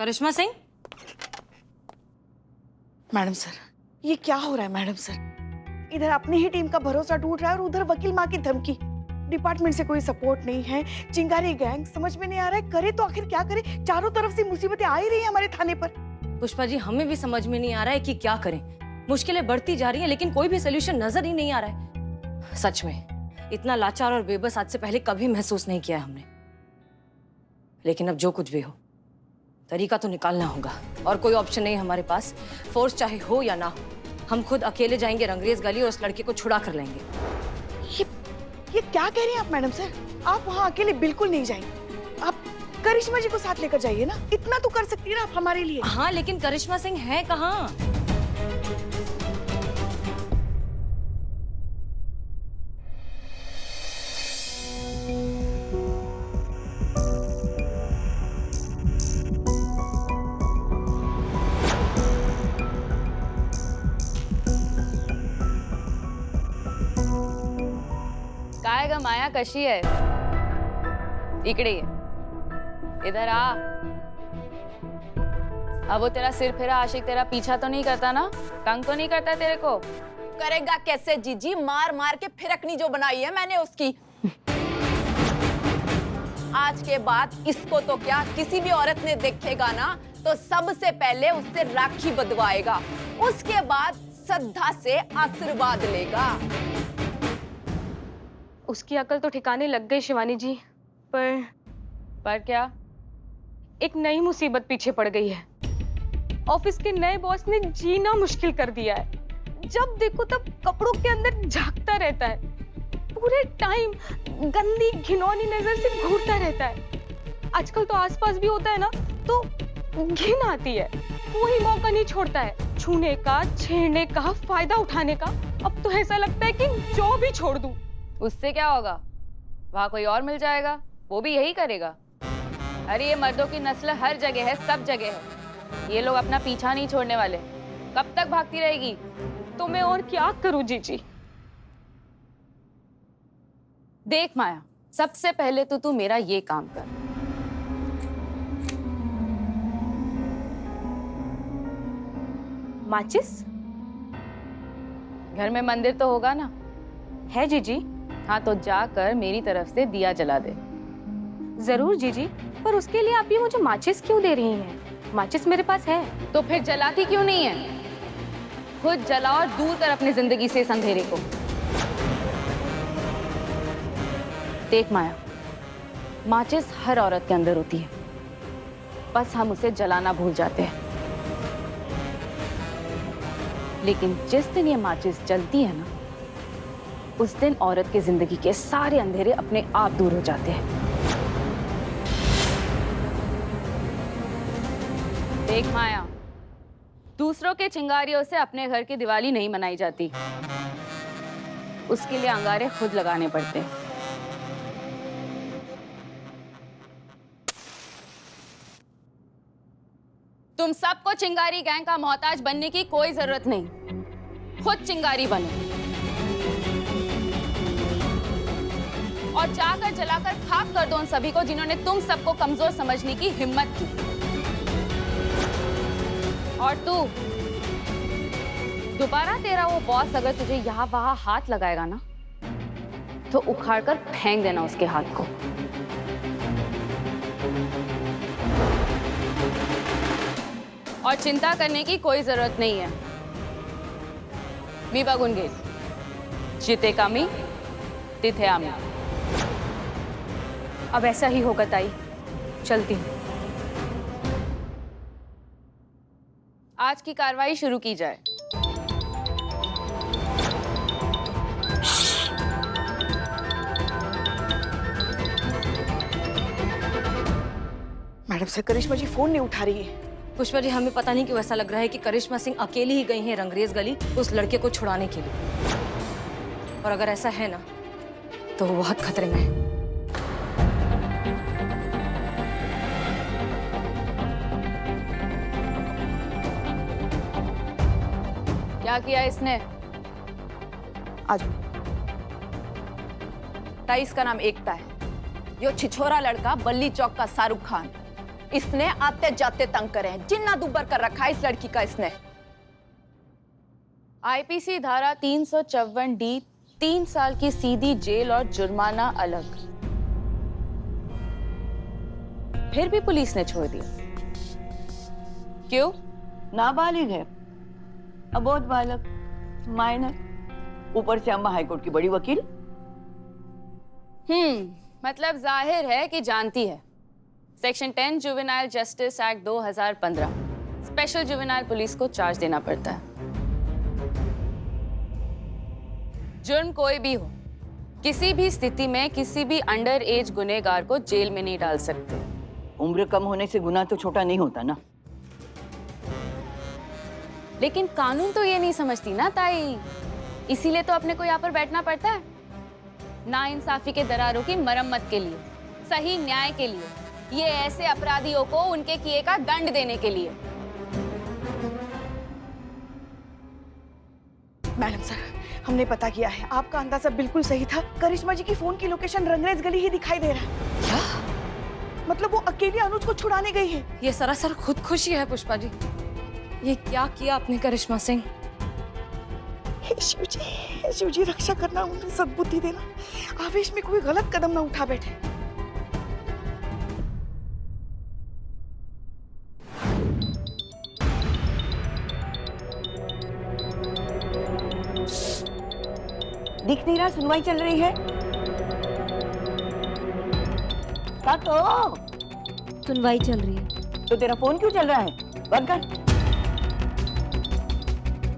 करिश्मा Singh. Madam sir, ये क्या हो रहा है मैडम सर? इधर अपनी ही टीम का भरोसा टूट रहा है और उधर वकील माँ की धमकी। डिपार्टमेंट से कोई सपोर्ट नहीं है, चिंगारी गैंग, समझ में नहीं आ रहा है करे तो आखिर क्या करे। चारों तरफ से मुसीबतें आ ही रही है हमारे थाने पर। पुष्पा जी, हमें भी समझ में नहीं आ रहा है कि क्या करें। मुश्किलें बढ़ती जा रही हैं लेकिन कोई भी सोल्यूशन नजर ही नहीं आ रहा है। सच में इतना लाचार और बेबस आज से पहले कभी महसूस नहीं किया है हमने। लेकिन अब जो कुछ भी हो, तरीका तो निकालना होगा और कोई ऑप्शन नहीं है हमारे पास। फोर्स चाहे हो या ना हो, हम खुद अकेले जाएंगे रंगरेज गली और उस लड़के को छुड़ा कर लेंगे। ये क्या कह रही हैं आप मैडम सर? आप वहाँ अकेले बिल्कुल नहीं जाएंगे। आप करिश्मा जी को साथ लेकर जाइए ना, इतना तो कर सकती है ना आप हमारे लिए। हाँ, लेकिन करिश्मा सिंह है कहाँ? काय ग माया, कशी आहे? इकडे ये, इधर आ। अब वो तेरा सिर फिरा आशिक तेरा पीछा तो नहीं करता ना? तंग तो नहीं करता तेरे को? करेगा कैसे जीजी, मार मार के फिरकनी जो बनाई है मैंने उसकी। आज के बाद इसको तो क्या किसी भी औरत ने देखेगा ना तो सबसे पहले उससे राखी बंधवाएगा, उसके बाद श्रद्धा से आशीर्वाद लेगा। उसकी अकल तो ठिकाने लग गई शिवानी जी, पर क्या? एक नई मुसीबत पीछे पड़ गई है। ऑफिस के नए बॉस ने जीना मुश्किल कर दिया है। जब देखो तब कपड़ों के अंदर झांकता रहता है, पूरे टाइम गंदी घिनौनी नजर से घूरता रहता है। आजकल तो आसपास भी होता है ना तो घिन आती है। कोई मौका नहीं छोड़ता है छूने का, छेड़ने का, फायदा उठाने का। अब तो ऐसा लगता है कि जो भी छोड़ दूं। उससे क्या होगा? वहां कोई और मिल जाएगा, वो भी यही करेगा। अरे ये मर्दों की नस्ल हर जगह है, सब जगह है। ये लोग अपना पीछा नहीं छोड़ने वाले। कब तक भागती रहेगी? तो मैं और क्या करूं जीजी? देख माया, सबसे पहले तो तू मेरा ये काम कर। माचिस? घर में मंदिर तो होगा ना? है जीजी। हाँ, तो जाकर मेरी तरफ से दिया जला दे। जरूर जीजी, पर उसके लिए आप ये मुझे माचिस क्यों दे रही हैं? माचिस मेरे पास है। तो फिर जलाती क्यों नहीं है? खुद जला और दूर कर अपनी जिंदगी से इस अंधेरे को। देख माया, माचिस हर औरत के अंदर होती है, बस हम उसे जलाना भूल जाते हैं। लेकिन जिस दिन ये माचिस जलती है ना, उस दिन औरत की जिंदगी के सारे अंधेरे अपने आप दूर हो जाते हैं। देख माया, दूसरों के चिंगारियों से अपने घर की दिवाली नहीं मनाई जाती। उसके लिए अंगारे खुद लगाने पड़ते हैं। तुम सबको चिंगारी गैंग का मोहताज बनने की कोई जरूरत नहीं। खुद चिंगारी बनो और जाकर जलाकर खाक कर दो उन सभी को जिन्होंने तुम सबको कमजोर समझने की हिम्मत की। और तू दोबारा, तेरा वो बॉस अगर तुझे यहाँ वहां हाथ लगाएगा ना तो उखाड़ कर फेंक देना उसके हाथ को। और चिंता करने की कोई जरूरत नहीं है। मी बघून घेईल, जिथे कामी तिथे आम्ही। अब ऐसा ही होगा ताई, चलती हूँ। आज की कार्रवाई शुरू की जाए। मैडम सर, करिश्मा जी फोन नहीं उठा रही है। पुष्पा जी, हमें पता नहीं क्यों ऐसा लग रहा है कि करिश्मा सिंह अकेली ही गई हैं रंगरेज गली उस लड़के को छुड़ाने के लिए। और अगर ऐसा है ना तो वो बहुत खतरे में है। क्या किया इसने? आज ताई, इसका नाम एकता है। यो छिछोरा लड़का बल्ली चौक का शाहरुख खान इसने आते जाते तंग करे हैं, जिन्ना दुब्बर कर रखा है इस लड़की का इसने। आईपीसी धारा 354 डी 3 साल की सीधी जेल और जुर्माना अलग। फिर भी पुलिस ने छोड़ दिया, क्यों? नाबालिग है, अबोध बालक, माइनर, ऊपर से अम्मा हाईकोर्ट की बड़ी वकील। मतलब जाहिर है कि जानती है। Section 10 juvenile justice act 2015 special juvenile police को चार्ज देना पड़ता है। जुर्म कोई भी हो, किसी भी स्थिति में किसी भी अंडर एज गुनहगार को जेल में नहीं डाल सकते। उम्र कम होने से गुनाह तो छोटा नहीं होता ना। लेकिन कानून तो ये नहीं समझती ना ताई, इसीलिए तो अपने को यहाँ पर बैठना पड़ता है, नाइंसाफी के दरारों की मरम्मत के लिए, सही न्याय के लिए, ये ऐसे अपराधियों को उनके किए का दंड देने के लिए। मैडम सर, हमने पता किया है, आपका अंदाजा बिल्कुल सही था। करिश्मा जी की फोन की लोकेशन रंगरेज गली ही दिखाई दे रहा है। क्या? मतलब वो अकेली अनुज को छुड़ाने गई है। ये सरासर खुदकुशी है पुष्पा जी। ये क्या किया आपने करिश्मा सिंह? हे शिव जी रक्षा करना, उन्हें सद्बुद्धि देना, आवेश में कोई गलत कदम ना उठा बैठे। दिख नहीं रहा, सुनवाई चल रही है। क्या तो सुनवाई चल रही है। तो तेरा फोन क्यों चल रहा है? बंद कर।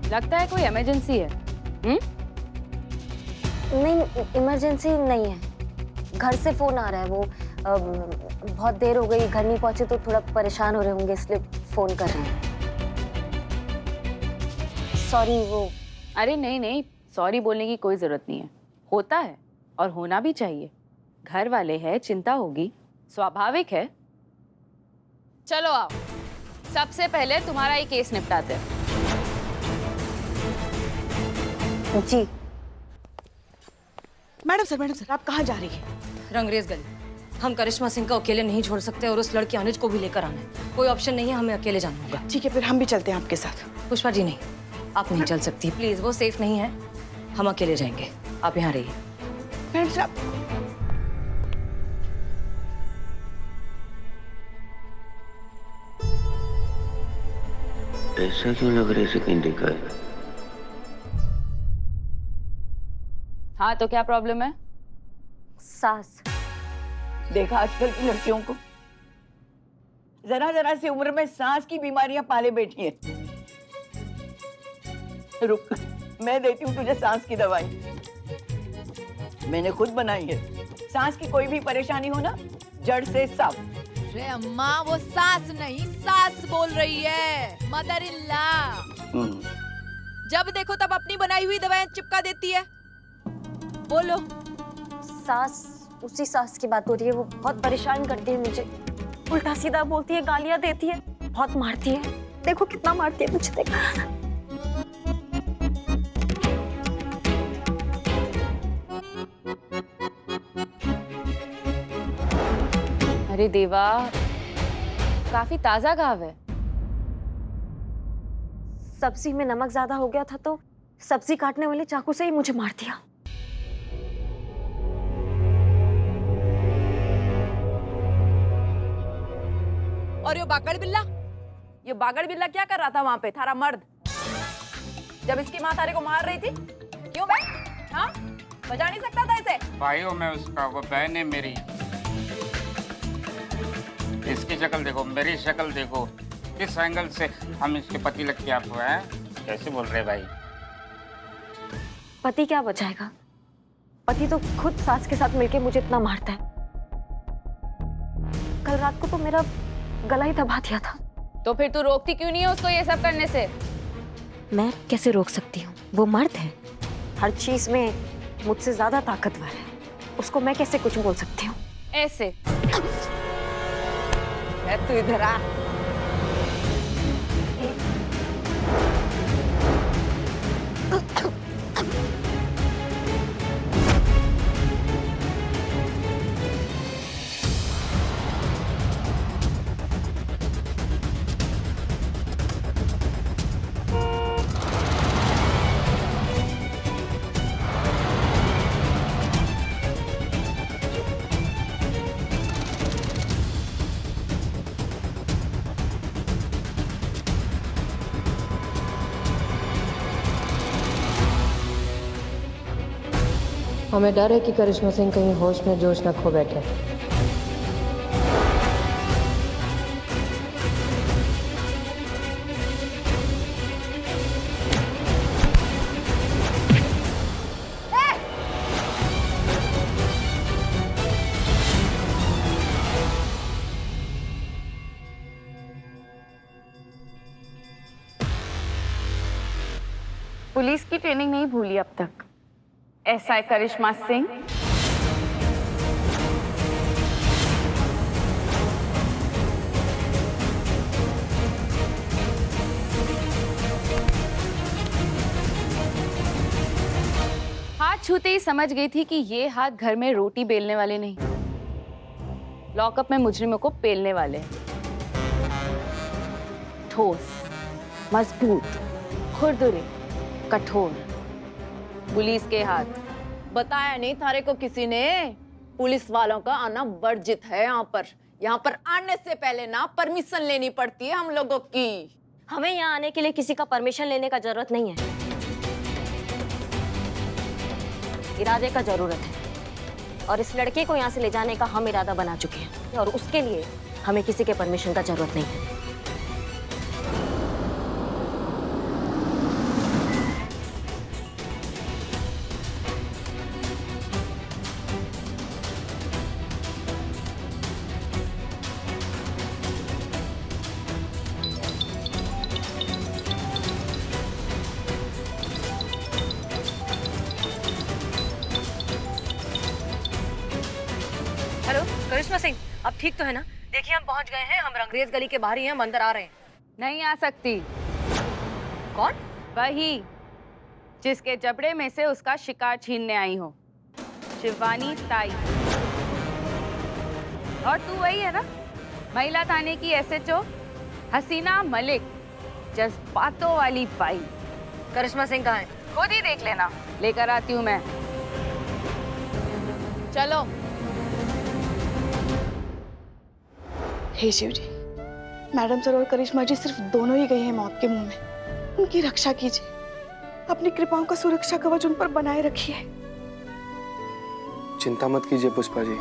लगता है कोई इमरजेंसी है। नहीं, इमरजेंसी नहीं है। घर से फोन आ रहा है। वो बहुत देर हो गई, घर नहीं पहुंचे तो थोड़ा परेशान हो रहे होंगे, इसलिए फोन कर रहे हैं। सॉरी। वो अरे नहीं, सॉरी बोलने की कोई जरूरत नहीं है। होता है और होना भी चाहिए। घर वाले हैं, चिंता होगी, स्वाभाविक है। चलो आओ, सबसे पहले तुम्हारा ये केस निपटाते हैं। जी। मैडम सर, आप कहाँ जा रही हैं? रंगरेज गली। हम करिश्मा सिंह को अकेले नहीं छोड़ सकते और उस लड़की अनुज को भी लेकर आना है। कोई ऑप्शन नहीं है, हमें अकेले जाना होगा। ठीक है, फिर हम भी चलते हैं आपके साथ। पुष्पा जी नहीं, आप नहीं चल सकती प्लीज, वो सेफ नहीं है। हम अकेले जाएंगे, आप यहाँ रहिए। मैडम सर, आप ऐसा क्यों लग रहा है? इसे कहीं देखा है? हाँ तो क्या प्रॉब्लम है? सास। देखा आजकल की लड़कियों को, जरा सी उम्र में सांस की बीमारियां पाले बैठी है। रुक, मैं देती हूँ तुझे सांस की दवाई। मैंने खुद बनाई है। सांस की कोई भी परेशानी हो ना, जड़ से साफ। अरे अम्मा, वो सास नहीं सास बोल रही है, मदर इन लॉ। जब देखो तब अपनी बनाई हुई दवाएं चिपका देती है। बोलो। सास, उसी सास की बात हो रही है। वो बहुत परेशान करती है मुझे, उल्टा सीधा बोलती है, गालियां देती है, बहुत मारती है। देखो कितना मारती है मुझे, देखो। अरे देवा, काफी ताजा घाव है। सब्जी में नमक ज्यादा हो गया था तो सब्जी काटने वाले चाकू से ही मुझे मार दिया। और ये बागड़ बिल्ला क्या कर रहा था वहां पे, थारा मर्द, जब इसकी माँ थारे को मार रही थी? क्यों बे? हाँ, बजा नहीं सकता था इसे? भाई हूँ मैं उसका, वो बहन है मेरी। इसकी शक्ल देखो, मेरी शक्ल देखो, किस एंगल से हम इसके पति लगते आपको हैं? कैसे बोल रहे भाई? पति क्या बचाएगा? पति तो खुद सास के साथ मिलके मुझे इतना मारता है। कल रात को तो मेरा गला ही दबा दिया था। तो फिर तू रोकती क्यों नहीं है उसको ये सब करने से? मैं कैसे रोक सकती हूँ? वो मर्द है, हर चीज में मुझसे ज्यादा ताकतवर है। उसको मैं कैसे कुछ बोल सकती हूँ? ऐसे। तू इधर आ। हमें डर है कि करिश्मा सिंह कहीं होश में जोश न खो बैठे। पुलिस की ट्रेनिंग नहीं भूली अब तक। एसआई करिश्मा सिंह। हाथ छूते ही समझ गई थी कि ये हाथ घर में रोटी बेलने वाले नहीं, लॉकअप में मुजरिमों को पेलने वाले हैं। ठोस, मजबूत, खुरदुरे, कठोर पुलिस के हाथ। बताया नहीं थारे को किसी ने? पुलिस वालों का आना वर्जित है यहाँ पर आने से पहले ना परमिशन लेनी पड़ती है हम लोगों की। हमें यहाँ आने के लिए किसी का परमिशन लेने का जरूरत नहीं है, इरादे का जरूरत है। और इस लड़के को यहाँ से ले जाने का हम इरादा बना चुके हैं और उसके लिए हमें किसी के परमिशन का जरूरत नहीं है। हेलो करिश्मा सिंह, आप ठीक तो है ना? देखिए हम पहुंच गए हैं, हम रंगरेज गली के बाहर ही हैं, हम अंदर आ रहे हैं। नहीं आ सकती। कौन? वही जिसके जबड़े में से उसका शिकार छीनने आई हो, शिवानी ताई। और तू वही है ना, महिला थाने की एसएचओ हसीना मलिक, जज्बातों वाली बाई। करिश्मा सिंह कहाँ है? खुद ही देख लेना, लेकर आती हूँ मैं। चलो। हे शिव जी, मैडम सर और करिश्मा जी सिर्फ दोनों ही गए हैं मौत के मुंह में। उनकी रक्षा कीजिए, अपनी कृपाओं का सुरक्षा कवच उन पर बनाए रखिए। चिंता मत कीजिए पुष्पा जी,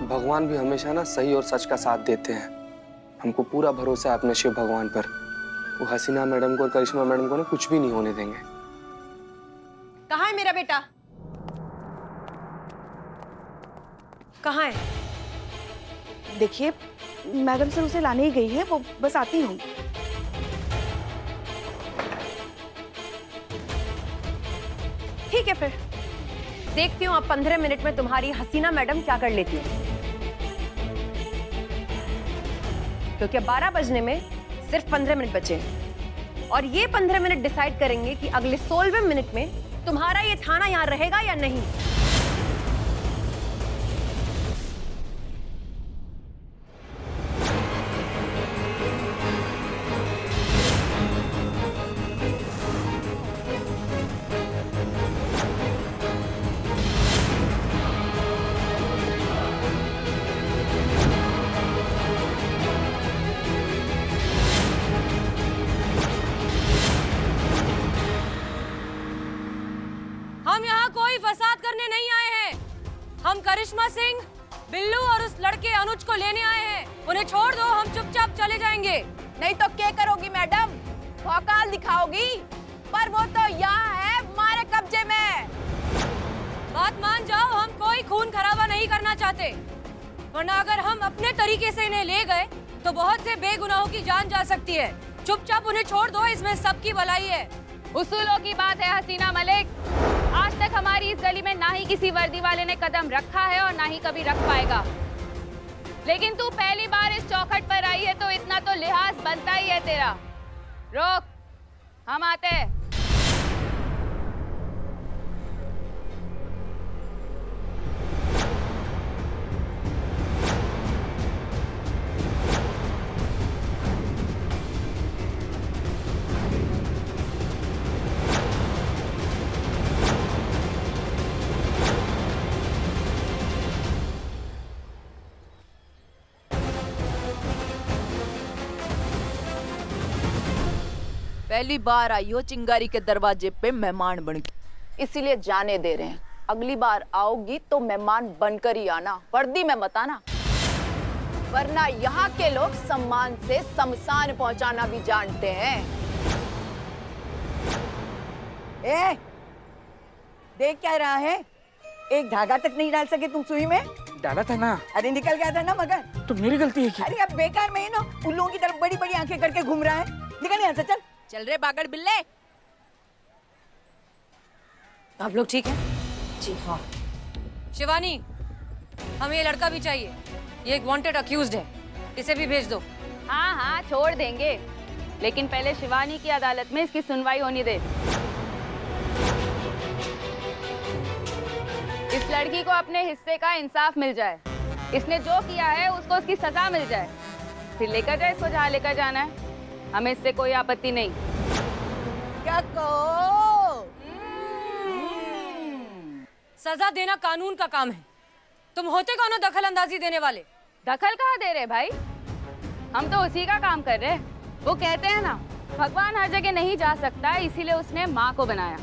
भगवान भी हमेशा ना सही और सच का साथ देते हैं। हमको पूरा भरोसा है अपने शिव भगवान पर। वो हसीना मैडम को और करिश्मा मैडम को ना कुछ भी नहीं होने देंगे। कहाँ है मेरा बेटा? कहाँ है? देखिए मैडम सर उसे लाने ही गई है, वो बस आती होंगी। ठीक है फिर देखती हूँ अब 15 मिनट में तुम्हारी हसीना मैडम क्या कर लेती है, क्योंकि 12 बजने में सिर्फ 15 मिनट बचे हैं और ये 15 मिनट डिसाइड करेंगे कि अगले 16वें मिनट में तुम्हारा ये थाना यहाँ रहेगा या नहीं। हम यहाँ कोई फसाद करने नहीं आए हैं। हम करिश्मा सिंह, बिल्लू और उस लड़के अनुज को लेने आए हैं। उन्हें छोड़ दो, हम चुपचाप चले जाएंगे। नहीं तो क्या करोगी मैडम? भौकाल दिखाओगी? पर वो तो यहाँ है हमारे कब्जे में। बात मान जाओ, हम कोई खून खराबा नहीं करना चाहते, वरना अगर हम अपने तरीके से इन्हें ले गए तो बहुत से बेगुनाहों की जान जा सकती है। चुपचाप उन्हें छोड़ दो, इसमें सबकी भलाई है। उसूलों की बात है हसीना मलिक। आज तक हमारी इस गली में ना ही किसी वर्दी वाले ने कदम रखा है और ना ही कभी रख पाएगा, लेकिन तू पहली बार इस चौखट पर आई है तो इतना तो लिहाज बनता ही है तेरा। रोक, हम आते हैं। पहली बार आई हो चिंगारी के दरवाजे पे मेहमान बन के, इसीलिए जाने दे रहे हैं। अगली बार आओगी तो मेहमान बनकर ही आना, वर्दी में मत आना, वरना यहाँ के लोग सम्मान से शमशान पहुंचाना भी जानते हैं। ए, देख क्या रहा है? एक धागा तक नहीं डाल सके तुम सुई में? डाला था ना। अरे निकल गया था ना मगर। तो मेरी गलती है क्या? अरे अब बेकार में ही ना उल्लुओं की तरफ बड़ी बड़ी आंखें करके घूम रहा है। निकल यहाँ से, चल। चल रे बागड़ बिल्ले। आप लोग ठीक हैं? जी हाँ। शिवानी, हमें ये लड़का भी चाहिए। ये एक वांटेड अक्यूज्ड है, इसे भी भेज दो। हाँ हाँ छोड़ देंगे, लेकिन पहले शिवानी की अदालत में इसकी सुनवाई होनी दे। इस लड़की को अपने हिस्से का इंसाफ मिल जाए, इसने जो किया है उसको उसकी सजा मिल जाए, फिर लेकर जाए इसको जहाँ लेकर जाना है। हमें इससे कोई आपत्ति नहीं। क्या कहो? सजा देना कानून का काम है, तुम होते कौन हो दखल अंदाजी देने वाले? दखल कहाँ दे रहे भाई, हम तो उसी का काम कर रहे हैं। वो कहते हैं ना, भगवान हर जगह नहीं जा सकता, इसीलिए उसने माँ को बनाया।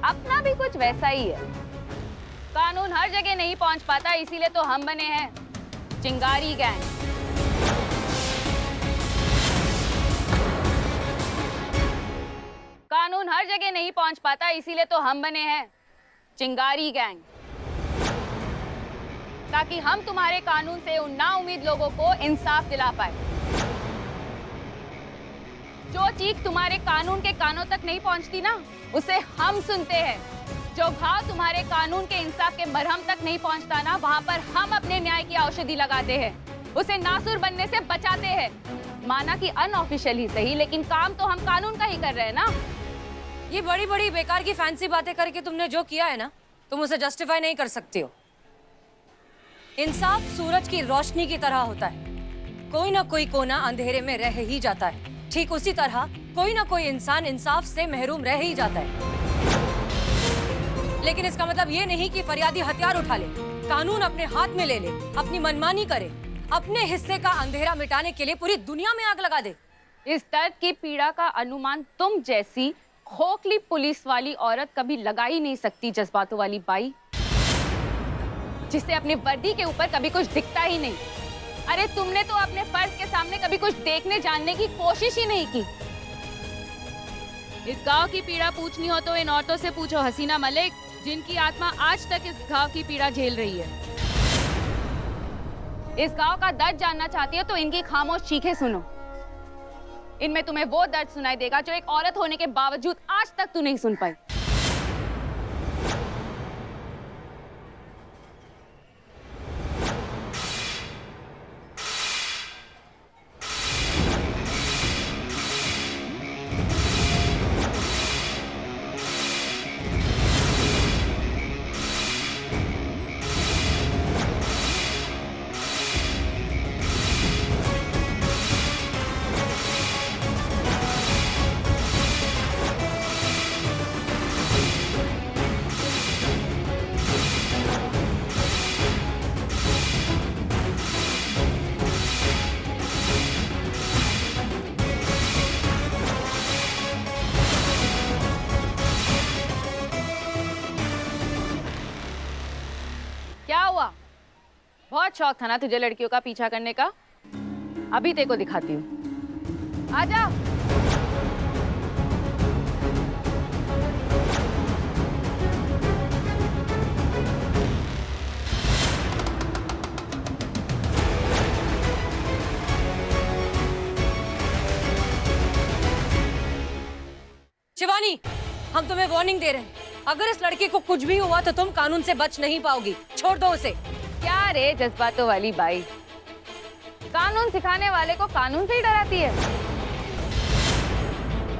अपना भी कुछ वैसा ही है, कानून हर जगह नहीं पहुंच पाता, इसीलिए तो हम बने हैं चिंगारी गैंग। कानून हर जगह नहीं पहुंच पाता, इसीलिए तो हम बने हैं चिंगारी गैंग, ताकि हम तुम्हारे कानून से उन नाउम्मीद लोगों को इंसाफ दिला पाए। जो चीख तुम्हारे कानून के कानों तक नहीं पहुंचती ना, उसे हम सुनते हैं। जो घाव तुम्हारे कानून के इंसाफ के मरहम तक नहीं पहुंचता ना, वहां पर हम अपने न्याय की औषधि लगाते हैं, उसे नासुर बनने से बचाते हैं। माना कि अनऑफिशियल ही सही, लेकिन काम तो हम कानून का ही कर रहे हैं ना। ये बड़ी बड़ी बेकार की फैंसी बातें करके तुमने जो किया है ना, तुम उसे जस्टिफाई नहीं कर सकती हो। इंसाफ सूरज की रोशनी की तरह होता है, कोई ना कोई कोना अंधेरे में रह ही जाता है। ठीक उसी तरह कोई ना कोई इंसान इंसाफ से महरूम रह ही जाता है। लेकिन इसका मतलब ये नहीं कि फरियादी हथियार उठा ले, कानून अपने हाथ में ले ले, अपनी मनमानी करे, अपने हिस्से का अंधेरा मिटाने के लिए पूरी दुनिया में आग लगा दे। इस दर्द की पीड़ा का अनुमान तुम जैसी खोखली पुलिस वाली औरत कभी लगा ही नहीं सकती, जज्बातों वाली बाई, जिससे अपनी वर्दी के ऊपर कभी कुछ दिखता ही नहीं। अरे तुमने तो अपने फर्ज के सामने कभी कुछ देखने जानने की कोशिश ही नहीं की। इस गांव की पीड़ा पूछनी हो तो इन औरतों से पूछो, हसीना मलिक, जिनकी आत्मा आज तक इस गांव की पीड़ा झेल रही है। इस गांव का दर्द जानना चाहती हो तो इनकी खामोश चीखें सुनो। इनमें तुम्हें वो दर्द सुनाई देगा जो एक औरत होने के बावजूद आज तक तू नहीं सुन पाई। क्या हुआ? बहुत शौक था ना तुझे लड़कियों का पीछा करने का? अभी तेरे को दिखाती हूँ, आजा। शिवानी, हम तुम्हें वार्निंग दे रहे हैं, अगर इस लड़की को कुछ भी हुआ तो तुम कानून से बच नहीं पाओगी। छोड़ दो उसे। क्या रे जज्बातों वाली बाई, कानून सिखाने वाले को कानून से ही डराती है?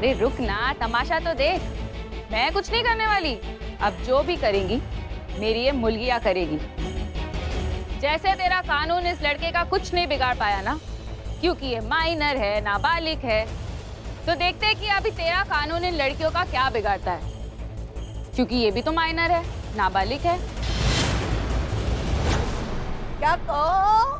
रे रुक ना, तमाशा तो देख, मैं कुछ नहीं करने वाली। अब जो भी करेंगी मेरी ये मुलगिया करेगी। जैसे तेरा कानून इस लड़के का कुछ नहीं बिगाड़ पाया ना, क्योंकि ये माइनर है, नाबालिग है, तो देखते हैं कि अभी तेरा कानून इन लड़कियों का क्या बिगाड़ता है, क्योंकि ये भी तो माइनर है, नाबालिग है। क्या कहो?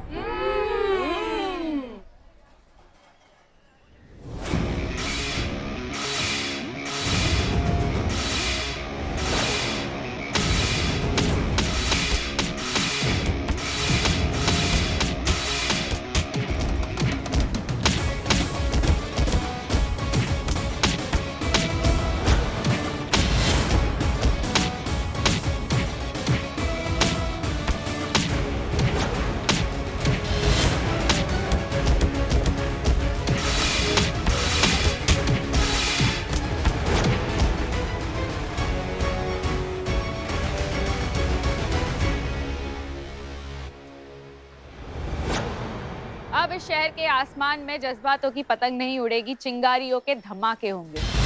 अब इस शहर के आसमान में जज्बातों की पतंग नहीं उड़ेगी, चिंगारियों के धमाके होंगे।